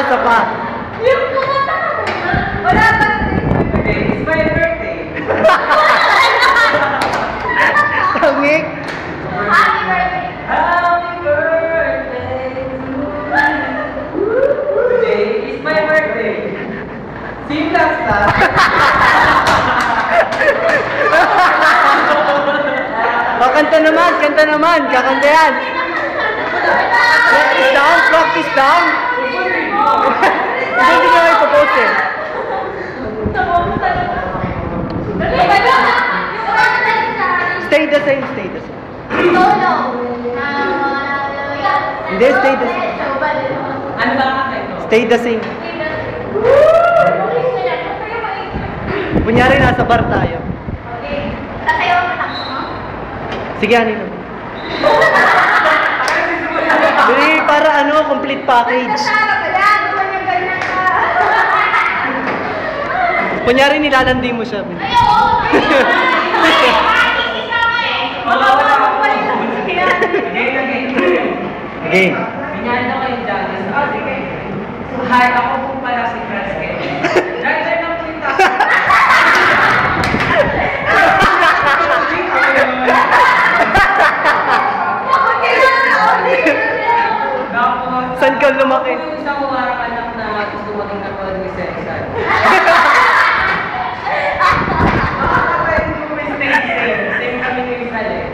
isa pa. Yung kumata mo. Wala pa. It's my birthday. Tangik. Happy birthday. Happy birthday to you. Today is my birthday. Sing last time. Kanta naman, kanta naman. Kakanta yan. Practice down, practice down. Hindi nyo ipopost eh. Stay the same, stay the same. Hindi, stay the same. Ano ba kakanta ito? Stay the same. Kunyari, nasa bar tayo. Sige, ano yun? Hindi, para ano, complete package. Kunyari, nilalandi mo siya. Game. Binyan na kayo judges. Oh, sige. Hi, ako po pala si Fresken. Driver ng punta. Saan ka lumaki? Ako yung isang umarang anak na gusto maging katulad ni Cesar. Same kami ni Rizal eh.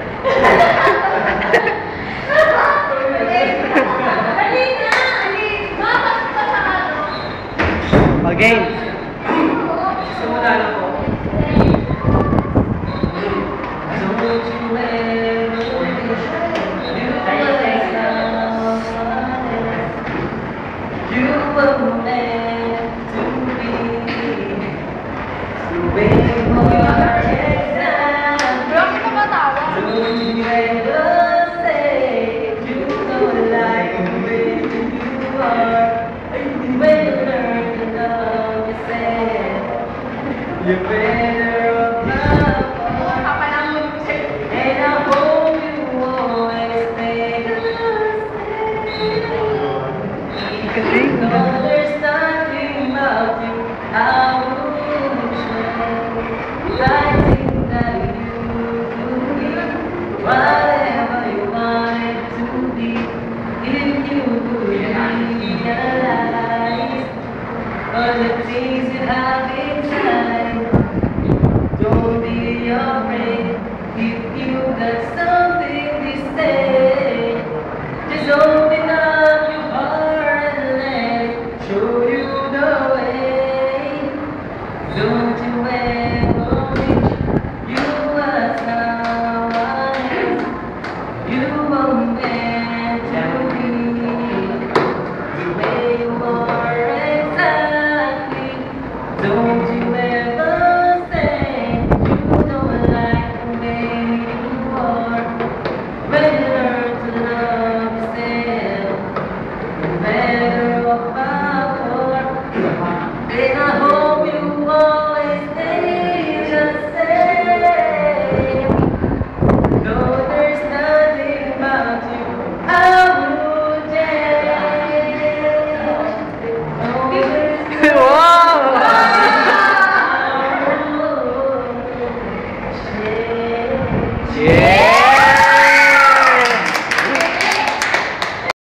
Again. Simula na po. You're better off now. And I hope you always stay the same. Though there's nothing about you I wouldn't change. I think that you could be whatever you wanted to be. If you could realize all the things you have inside. Don't be afraid if you got